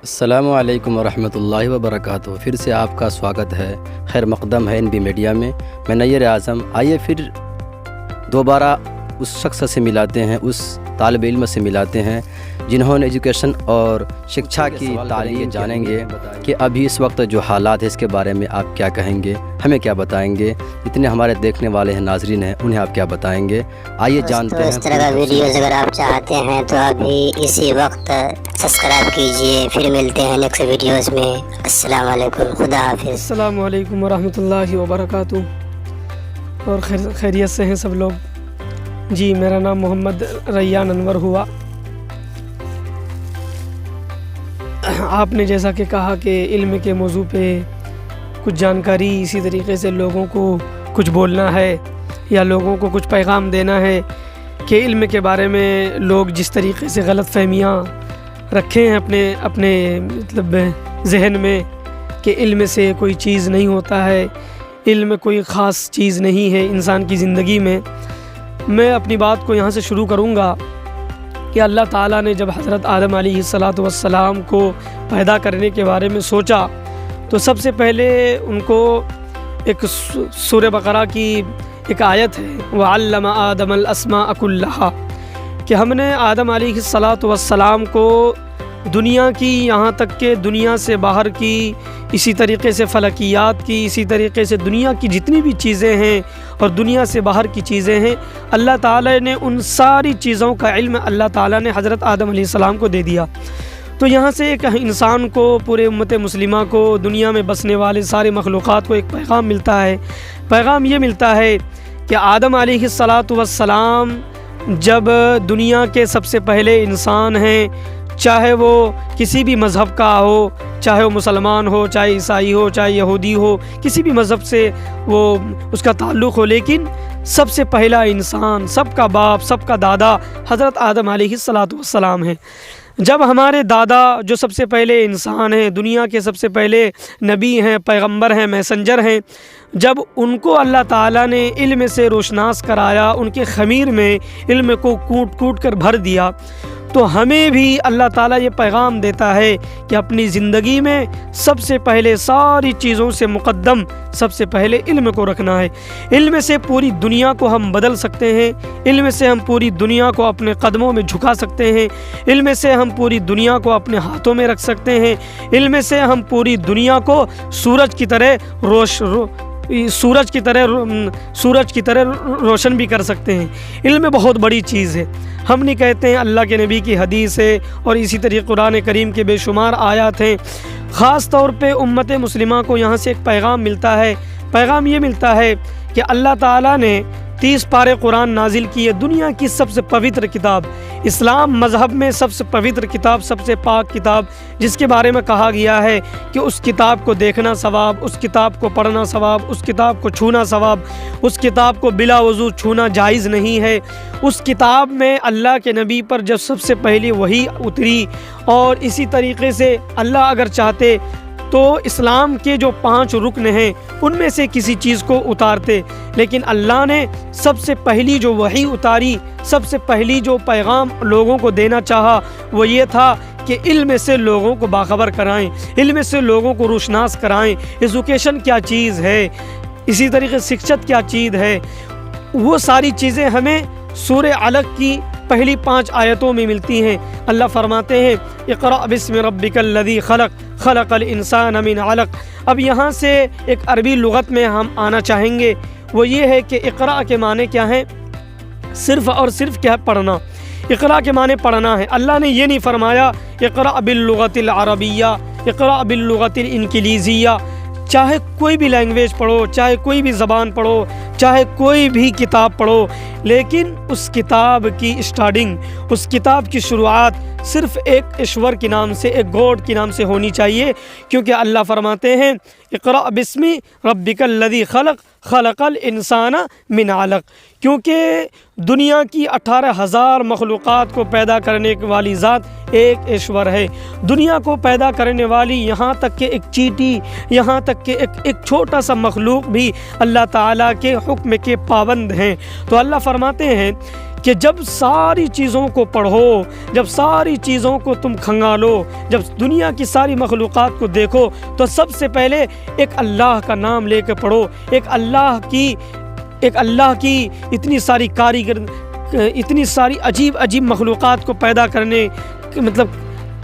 السلام علیکم ورحمۃ اللہ وبرکاتہ۔ پھر سے آپ کا سواگت ہے، خیر مقدم ہے NB میڈیا میں نیر اعظم۔ آئیے پھر دوبارہ اس شخص سے ملاتے ہیں، اس طالب علم سے ملاتے ہیں جنہوں نے ایجوکیشن اور شکشا کی تعلیم جانیں گے کہ ابھی اس وقت جو حالات ہے اس کے بارے میں آپ کیا کہیں گے، ہمیں کیا بتائیں گے، جتنے ہمارے دیکھنے والے ہیں ناظرین ہیں انہیں آپ کیا بتائیں گے۔ آئیے جانتے ہیں۔ اس طرح کا ویڈیوز اگر آپ چاہتے ہیں تو ابھی اسی وقت سبسکرائب کیجئے۔ پھر ملتے ہیں نیکسٹ ویڈیوز میں۔ السلام علیکم، خدا حافظ۔ السلام علیکم ورحمۃ اللہ وبرکاتہ، اور خیریت سے ہیں سب لوگ؟ جی، میرا نام محمد ریان انور ہوا۔ آپ نے جیسا کہ کہا کہ علم کے موضوع پہ کچھ جانکاری، اسی طریقے سے لوگوں کو کچھ بولنا ہے یا لوگوں کو کچھ پیغام دینا ہے کہ علم کے بارے میں لوگ جس طریقے سے غلط فہمیاں رکھے ہیں اپنے مطلب ذہن میں کہ علم سے کوئی چیز نہیں ہوتا ہے، علم کوئی خاص چیز نہیں ہے انسان کی زندگی میں۔ میں اپنی بات کو یہاں سے شروع کروں گا کہ اللہ تعالیٰ نے جب حضرت آدم علیہ السلام کو پیدا کرنے کے بارے میں سوچا تو سب سے پہلے ان کو ایک سورہ بقرہ کی ایک آیت ہے، وَعَلَّمَ آدَمَ الْأَسْمَاءَ كُلَّهَا، کہ ہم نے آدم علیہ السلام کو دنیا کی، یہاں تک کہ دنیا سے باہر کی، اسی طریقے سے فلکیات کی، اسی طریقے سے دنیا کی جتنی بھی چیزیں ہیں اور دنیا سے باہر کی چیزیں ہیں، اللہ تعالیٰ نے ان ساری چیزوں کا علم اللہ تعالیٰ نے حضرت آدم علیہ السلام کو دے دیا۔ تو یہاں سے ایک انسان کو، پورے امت مسلمہ کو، دنیا میں بسنے والے سارے مخلوقات کو ایک پیغام ملتا ہے۔ پیغام یہ ملتا ہے کہ آدم علیہ السلام جب دنیا کے سب سے پہلے انسان ہیں، چاہے وہ کسی بھی مذہب کا ہو، چاہے وہ مسلمان ہو، چاہے عیسائی ہو، چاہے یہودی ہو، کسی بھی مذہب سے وہ اس کا تعلق ہو، لیکن سب سے پہلا انسان، سب کا باپ، سب کا دادا حضرت آدم علیہ السلام ہے۔ جب ہمارے دادا جو سب سے پہلے انسان ہیں، دنیا کے سب سے پہلے نبی ہیں، پیغمبر ہیں، میسنجر ہیں، جب ان کو اللہ تعالیٰ نے علم سے روشناس کرایا، ان کے خمیر میں علم کو کوٹ کوٹ کر بھر دیا، تو ہمیں بھی اللہ تعالیٰ یہ پیغام دیتا ہے کہ اپنی زندگی میں سب سے پہلے ساری چیزوں سے مقدم سب سے پہلے علم کو رکھنا ہے۔ علم سے پوری دنیا کو ہم بدل سکتے ہیں، علم سے ہم پوری دنیا کو اپنے قدموں میں جھکا سکتے ہیں، علم سے ہم پوری دنیا کو اپنے ہاتھوں میں رکھ سکتے ہیں، علم سے ہم پوری دنیا کو سورج کی طرح روشن بھی کر سکتے ہیں۔ علم بہت بڑی چیز ہے۔ ہم نہیں کہتے ہیں، اللہ کے نبی کی حدیث ہے اور اسی طریقے قرآن کریم کے بے شمار آیات ہیں۔ خاص طور پہ امت مسلمہ کو یہاں سے ایک پیغام ملتا ہے۔ پیغام یہ ملتا ہے کہ اللہ تعالیٰ نے 30 پارے قرآن نازل کیے، دنیا کی سب سے پوتر کتاب، اسلام مذہب میں سب سے پوتر کتاب، سب سے پاک کتاب، جس کے بارے میں کہا گیا ہے کہ اس کتاب کو دیکھنا ثواب، اس کتاب کو پڑھنا ثواب، اس کتاب کو چھونا ثواب، اس کتاب کو بلا وضو چھونا جائز نہیں ہے۔ اس کتاب میں اللہ کے نبی پر جب سب سے پہلی وحی اتری، اور اسی طریقے سے اللہ اگر چاہتے تو اسلام کے جو 5 رکن ہیں ان میں سے کسی چیز کو اتارتے، لیکن اللہ نے سب سے پہلی جو وحی اتاری، سب سے پہلی جو پیغام لوگوں کو دینا چاہا وہ یہ تھا کہ علم سے لوگوں کو باخبر کرائیں، علم سے لوگوں کو روشناس کرائیں، ایجوکیشن کیا چیز ہے، اسی طریقے سے شکشت کیا چیز ہے۔ وہ ساری چیزیں ہمیں سورہ علق کی پہلی 5 آیتوں میں ملتی ہیں۔ اللہ فرماتے ہیں، اقرأ بسم ربک الذی خلق خلق الانسان من علق۔ اب یہاں سے ایک عربی لغت میں ہم آنا چاہیں گے، وہ یہ ہے کہ اقرأ کے معنی کیا ہے؟ صرف اور صرف کیا ہے؟ پڑھنا۔ اقرأ کے معنی پڑھنا ہے۔ اللہ نے یہ نہیں فرمایا اقرأ باللغۃ العربیہ، اقرأ باللغۃ الانگلیزیہ۔ چاہے کوئی بھی لینگویج پڑھو، چاہے کوئی بھی زبان پڑھو، چاہے کوئی بھی کتاب پڑھو، لیکن اس کتاب کی اسٹارٹنگ، اس کتاب کی شروعات صرف ایک ایشور کے نام سے، ایک گاڈ کے نام سے ہونی چاہیے، کیونکہ اللہ فرماتے ہیں اقرأ بسم ربک الذی خلق خلق الانسان من علق، کیونکہ دنیا کی 18,000 مخلوقات کو پیدا کرنے والی ذات ایک ایشور ہے۔ دنیا کو پیدا کرنے والی، یہاں تک کہ ایک چیٹی، یہاں تک کہ ایک چھوٹا سا مخلوق بھی اللہ تعالیٰ کے حکم کے پابند ہیں۔ تو اللہ فرماتے ہیں کہ جب ساری چیزوں کو پڑھو، جب ساری چیزوں کو تم کھنگالو، جب دنیا کی ساری مخلوقات کو دیکھو تو سب سے پہلے ایک اللہ کا نام لے کے پڑھو، ایک اللہ کی اتنی ساری اتنی ساری عجیب عجیب مخلوقات کو پیدا کرنے مطلب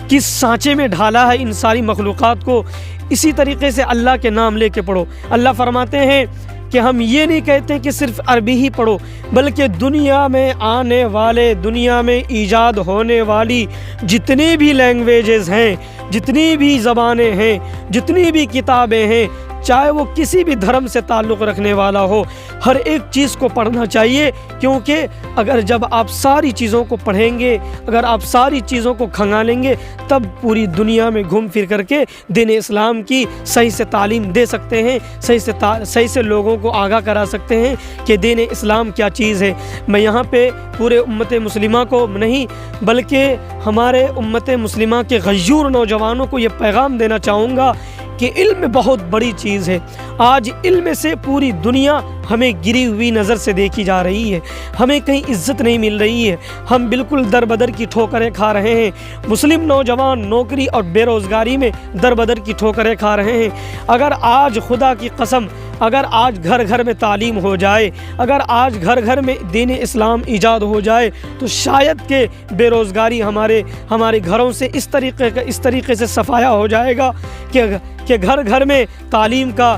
کس سانچے میں ڈھالا ہے ان ساری مخلوقات کو، اسی طریقے سے اللہ کے نام لے کے پڑھو۔ اللہ فرماتے ہیں کہ ہم یہ نہیں کہتے کہ صرف عربی ہی پڑھو، بلکہ دنیا میں آنے والے، دنیا میں ایجاد ہونے والی جتنی بھی لینگویجز ہیں، جتنی بھی زبانیں ہیں، جتنی بھی کتابیں ہیں، چاہے وہ کسی بھی دھرم سے تعلق رکھنے والا ہو، ہر ایک چیز کو پڑھنا چاہیے، کیونکہ اگر جب آپ ساری چیزوں کو پڑھیں گے، اگر آپ ساری چیزوں کو کھنگالیں گے، تب پوری دنیا میں گھوم پھر کر کے دین اسلام کی صحیح سے تعلیم دے سکتے ہیں، صحیح سے لوگوں کو آگاہ کرا سکتے ہیں کہ دین اسلام کیا چیز ہے۔ میں یہاں پہ پورے امت مسلمہ کو نہیں بلکہ ہمارے امت مسلمہ کے غیور نوجوانوں کو یہ پیغام دینا چاہوں گا کہ علم بہت بڑی چیز ہے۔ آج علم سے پوری دنیا ہمیں گری ہوئی نظر سے دیکھی جا رہی ہے، ہمیں کہیں عزت نہیں مل رہی ہے، ہم بالکل در بدر کی ٹھوکریں کھا رہے ہیں۔ مسلم نوجوان نوکری اور بے روزگاری میں در بدر کی ٹھوکریں کھا رہے ہیں۔ اگر آج خدا کی قسم، اگر آج گھر گھر میں تعلیم ہو جائے، اگر آج گھر گھر میں دین اسلام ایجاد ہو جائے تو شاید کہ بے روزگاری ہمارے گھروں سے اس طریقے سے صفایا ہو جائے گا کہ گھر گھر میں تعلیم کا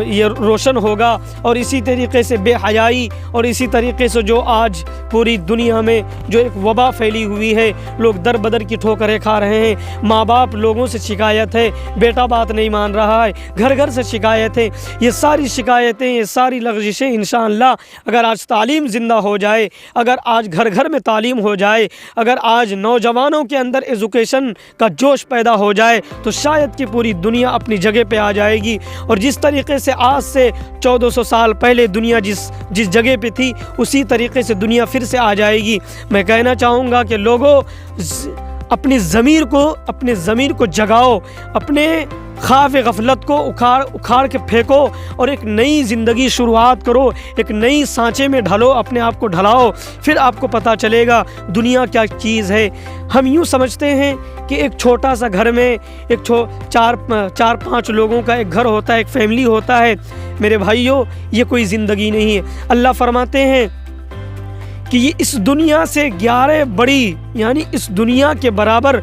یہ روشن ہوگا، اور اسی طریقے سے بے حیائی اور اسی طریقے سے جو آج پوری دنیا میں جو ایک وبا پھیلی ہوئی ہے، لوگ در بدر کی ٹھوکریں کھا رہے ہیں، ماں باپ لوگوں سے شکایت ہے، بیٹا بات نہیں مان رہا ہے، گھر گھر سے شکایت ہے۔ یہ ساری شکایتیں، یہ ساری لغزشیں انشاءاللہ اگر آج تعلیم زندہ ہو جائے، اگر آج گھر گھر میں تعلیم ہو جائے، اگر آج نوجوانوں کے اندر ایجوکیشن کا جوش پیدا ہو جائے تو شاید کہ پوری دنیا اپنی جگہ پہ آ جائے گی، اور جس طریقے سے آج سے 1400 سال پہلے دنیا جس جگہ پہ تھی اسی طریقے سے دنیا پھر سے آ جائے گی۔ میں کہنا چاہوں گا کہ لوگوں اپنی ضمیر کو جگاؤ، اپنے خواب غفلت کو اکھاڑ کے پھینکو اور ایک نئی زندگی شروعات کرو، ایک نئی سانچے میں ڈھلو، اپنے آپ کو ڈھلاؤ، پھر آپ کو پتہ چلے گا دنیا کیا چیز ہے۔ ہم یوں سمجھتے ہیں کہ ایک چھوٹا سا گھر میں ایک 4-5 لوگوں کا ایک گھر ہوتا ہے، ایک فیملی ہوتا ہے۔ میرے بھائیوں، یہ کوئی زندگی نہیں ہے۔ اللہ فرماتے ہیں کہ یہ اس دنیا سے 11 بڑی، یعنی اس دنیا کے برابر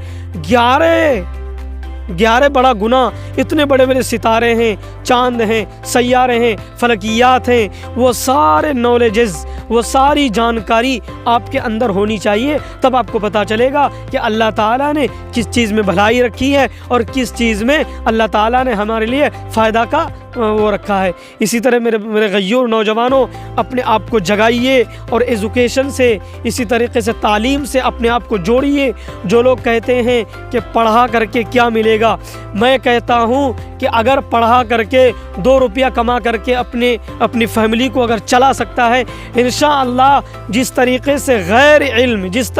11 بڑا گناہ، اتنے بڑے بڑے ستارے ہیں، چاند ہیں، سیارے ہیں، فلکیات ہیں، وہ سارے نالجز، وہ ساری جانکاری آپ کے اندر ہونی چاہیے، تب آپ کو پتہ چلے گا کہ اللہ تعالیٰ نے کس چیز میں بھلائی رکھی ہے اور کس چیز میں اللہ تعالیٰ نے ہمارے لیے فائدہ کا وہ رکھا ہے۔ اسی طرح میرے غیور نوجوانوں، اپنے آپ کو جگائیے اور ایجوکیشن سے، اسی طریقے سے تعلیم سے اپنے آپ کو جوڑیے۔ جو لوگ کہتے ہیں کہ پڑھا کر کے کیا ملے گا، میں کہتا ہوں کہ اگر پڑھا کر کے 2 روپیہ کما کر کے اپنی فیملی کو اگر چلا سکتا ہے، انشاءاللہ جس طریقے سے غیر علم، جس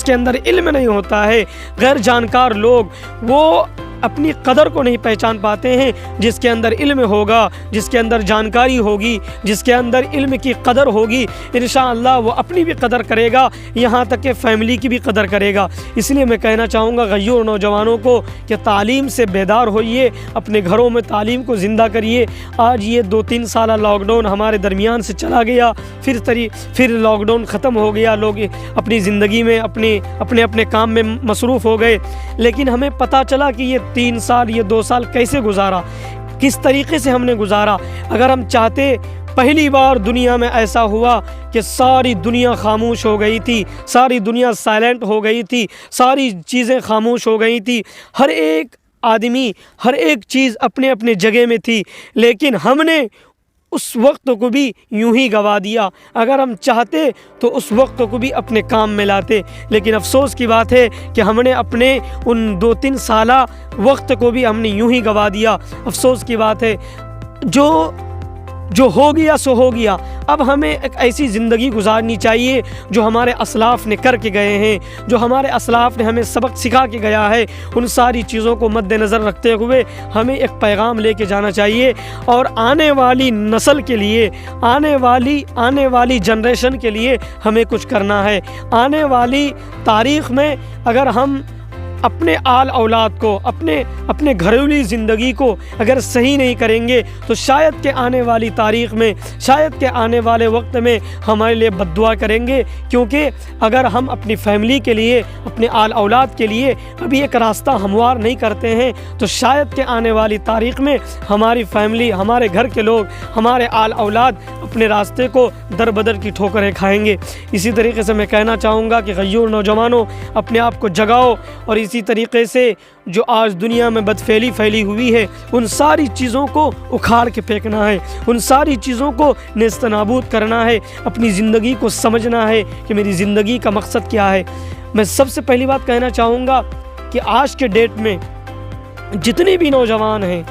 کے اندر علم نہیں ہوتا ہے، غیر جانکار لوگ وہ اپنی قدر کو نہیں پہچان پاتے ہیں، جس کے اندر علم ہوگا، جس کے اندر جانکاری ہوگی، جس کے اندر علم کی قدر ہوگی، انشاءاللہ وہ اپنی بھی قدر کرے گا، یہاں تک کہ فیملی کی بھی قدر کرے گا۔ اس لیے میں کہنا چاہوں گا غیور نوجوانوں کو کہ تعلیم سے بیدار ہوئیے، اپنے گھروں میں تعلیم کو زندہ کریے۔ آج یہ 2-3 سالہ لاک ڈاؤن ہمارے درمیان سے چلا گیا، پھر لاک ڈاؤن ختم ہو گیا، لوگ اپنی زندگی میں اپنے کام میں مصروف ہو گئے، لیکن ہمیں پتہ چلا کہ یہ 3 سال، یہ 2 سال کیسے گزارا، کس طریقے سے ہم نے گزارا۔ اگر ہم چاہتے، پہلی بار دنیا میں ایسا ہوا کہ ساری دنیا خاموش ہو گئی تھی، ساری دنیا سائلنٹ ہو گئی تھی، ساری چیزیں خاموش ہو گئی تھی، ہر ایک آدمی، ہر ایک چیز اپنے اپنے جگہ میں تھی، لیکن ہم نے اس وقت کو بھی یوں ہی گوا دیا۔ اگر ہم چاہتے تو اس وقت کو بھی اپنے کام میں لاتے، لیکن افسوس کی بات ہے کہ ہم نے اپنے ان 2-3 سالہ وقت کو بھی ہم نے یوں ہی گوا دیا۔ افسوس کی بات ہے، جو جو ہو گیا سو ہو گیا، اب ہمیں ایک ایسی زندگی گزارنی چاہیے جو ہمارے اسلاف نے کر کے گئے ہیں، جو ہمارے اسلاف نے ہمیں سبق سکھا کے گیا ہے۔ ان ساری چیزوں کو مد نظر رکھتے ہوئے ہمیں ایک پیغام لے کے جانا چاہیے، اور آنے والی نسل کے لیے، آنے والی جنریشن کے لیے ہمیں کچھ کرنا ہے۔ آنے والی تاریخ میں اگر ہم اپنے آل اولاد کو، اپنے گھریلو زندگی کو اگر صحیح نہیں کریں گے تو شاید کہ آنے والی تاریخ میں، شاید کہ آنے والے وقت میں ہمارے لیے بد دعا کریں گے، کیونکہ اگر ہم اپنی فیملی کے لیے، اپنے آل اولاد کے لیے ابھی ایک راستہ ہموار نہیں کرتے ہیں تو شاید کہ آنے والی تاریخ میں ہماری فیملی، ہمارے گھر کے لوگ، ہمارے آل اولاد اپنے راستے کو در بدر کی ٹھوکریں کھائیں گے۔ اسی طریقے سے میں کہنا چاہوں گا کہ غیور نوجوانوں، اپنے آپ کو جگاؤ، اور اسی طریقے سے جو آج دنیا میں بدفعلی پھیلی ہوئی ہے ان ساری چیزوں کو اکھاڑ کے پھینکنا ہے، ان ساری چیزوں کو نیست نابود کرنا ہے، اپنی زندگی کو سمجھنا ہے کہ میری زندگی کا مقصد کیا ہے۔ میں سب سے پہلی بات کہنا چاہوں گا کہ آج کے ڈیٹ میں جتنے بھی نوجوان ہیں،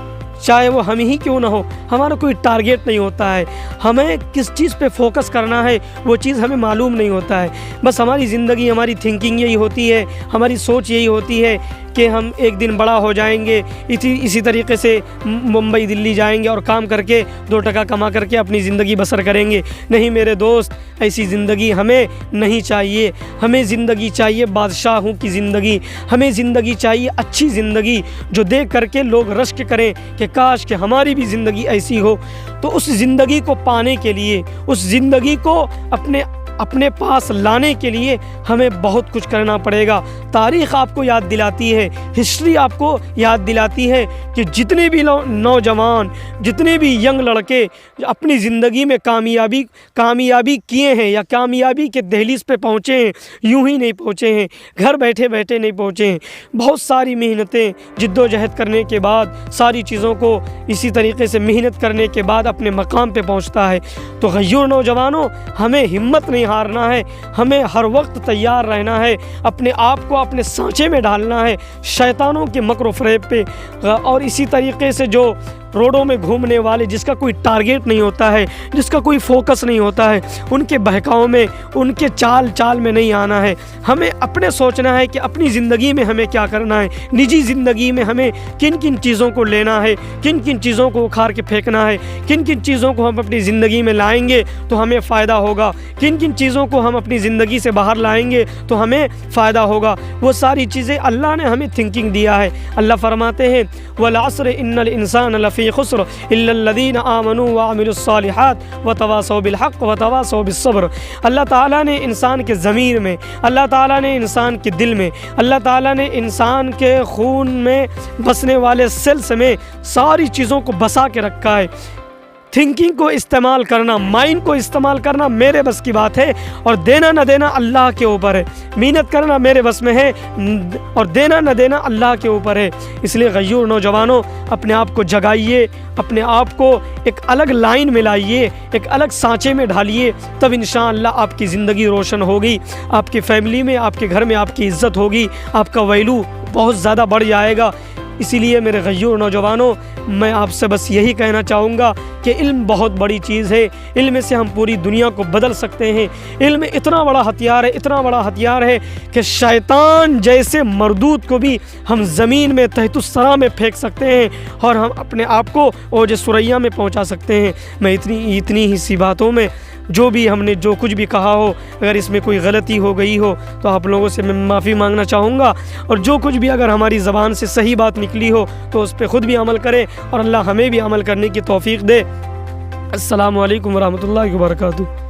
چاہے وہ ہم ہی کیوں نہ ہو، ہمارا کوئی ٹارگیٹ نہیں ہوتا ہے، ہمیں کس چیز پہ فوکس کرنا ہے وہ چیز ہمیں معلوم نہیں ہوتا ہے۔ بس ہماری زندگی، ہماری تھنکنگ یہی ہوتی ہے، ہماری سوچ یہی ہوتی ہے کہ ہم ایک دن بڑا ہو جائیں گے، اسی طریقے سے ممبئی دلی جائیں گے اور کام کر کے 2 ٹکا کما کر کے اپنی زندگی بسر کریں گے۔ نہیں میرے دوست، ایسی زندگی ہمیں نہیں چاہیے۔ ہمیں زندگی چاہیے بادشاہوں کی زندگی، ہمیں زندگی چاہیے اچھی زندگی جو دیکھ کر کے لوگ رشک کریں کہ کاش کہ ہماری بھی زندگی ایسی ہو۔ تو اس زندگی کو پانے کے لیے، اس زندگی کو اپنے پاس لانے کے لیے ہمیں بہت کچھ کرنا پڑے گا۔ تاریخ آپ کو یاد دلاتی ہے، ہسٹری آپ کو یاد دلاتی ہے کہ جتنے بھی نوجوان، جتنے بھی ینگ لڑکے اپنی زندگی میں کامیابی کیے ہیں یا کامیابی کے دہلیز پہ پہنچے ہیں، یوں ہی نہیں پہنچے ہیں، گھر بیٹھے بیٹھے نہیں پہنچے ہیں۔ بہت ساری محنتیں، جد و جہد کرنے کے بعد، ساری چیزوں کو اسی طریقے سے محنت کرنے کے بعد اپنے مقام پہ پہنچتا ہے۔ تو غیور نوجوانوں، ہمیں ہمت نہیں ہارنا ہے، ہمیں ہر وقت تیار رہنا ہے، اپنے آپ کو اپنے سانچے میں ڈالنا ہے شیطانوں کے مکر و فریب پہ۔ اور اسی طریقے سے جو روڈوں میں گھومنے والے، جس کا کوئی ٹارگیٹ نہیں ہوتا ہے، جس کا کوئی فوکس نہیں ہوتا ہے، ان کے بہکاؤ میں، ان کے چال میں نہیں آنا ہے۔ ہمیں اپنے سوچنا ہے کہ اپنی زندگی میں ہمیں کیا کرنا ہے، نجی زندگی میں ہمیں کن کن چیزوں کو لینا ہے، کن کن چیزوں کو اکھاڑ کے پھینکنا ہے، کن کن چیزوں کو ہم اپنی زندگی میں لائیں گے تو ہمیں فائدہ ہوگا، کن کن چیزوں کو ہم اپنی زندگی سے باہر لائیں گے تو ہمیں فائدہ ہوگا۔ وہ ساری چیزیں اللہ نے ہمیں تھنکنگ دیا ہے۔ اللہ فرماتے ہیں وَالْعَصْرِ إِنَّ الْإِنسَانَ لَفِي خُسْرٍ إِلَّا الَّذِينَ آمَنُوا وَعَمِلُوا الصَّالِحَاتِ وَتَوَاصَوْا بِالْحَقِّ وَتَوَاصَوْا بِالصَّبْرِ۔ اللہ تعالیٰ نے انسان کے ضمیر میں، اللہ تعالیٰ نے انسان کے دل میں، اللہ تعالیٰ نے انسان کے خون میں بسنے والے سیلز میں ساری چیزوں کو بسا کے رکھا ہے۔ تھنکنگ کو استعمال کرنا، مائنڈ کو استعمال کرنا میرے بس کی بات ہے، اور دینا نہ دینا اللہ کے اوپر ہے۔ محنت کرنا میرے بس میں ہے اور دینا نہ دینا اللہ کے اوپر ہے۔ اس لیے غیور نوجوانوں، اپنے آپ کو جگائیے، اپنے آپ کو ایک الگ لائن میں لائیے، ایک الگ سانچے میں ڈالیے، تب انشاءاللہ آپ کی زندگی روشن ہوگی، آپ کی فیملی میں، آپ کے گھر میں آپ کی عزت ہوگی، آپ کا ویلو بہت زیادہ بڑھ جائے گا۔ اسی لیے میرے غیور نوجوانوں، میں آپ سے بس یہی کہنا چاہوں گا کہ علم بہت بڑی چیز ہے، علم سے ہم پوری دنیا کو بدل سکتے ہیں۔ علم اتنا بڑا ہتھیار ہے، اتنا بڑا ہتھیار ہے کہ شیطان جیسے مردود کو بھی ہم زمین میں تحت الثرى میں پھینک سکتے ہیں اور ہم اپنے آپ کو اوج ثریا میں پہنچا سکتے ہیں۔ میں اتنی ہی سی باتوں میں جو بھی ہم نے جو کچھ بھی کہا ہو، اگر اس میں کوئی غلطی ہو گئی ہو تو آپ لوگوں سے میں معافی مانگنا چاہوں گا، اور جو کچھ بھی اگر ہماری زبان سے صحیح بات نکلی ہو تو اس پہ خود بھی عمل کریں اور اللہ ہمیں بھی عمل کرنے کی توفیق دے۔ السلام علیکم ورحمۃ اللہ وبرکاتہ۔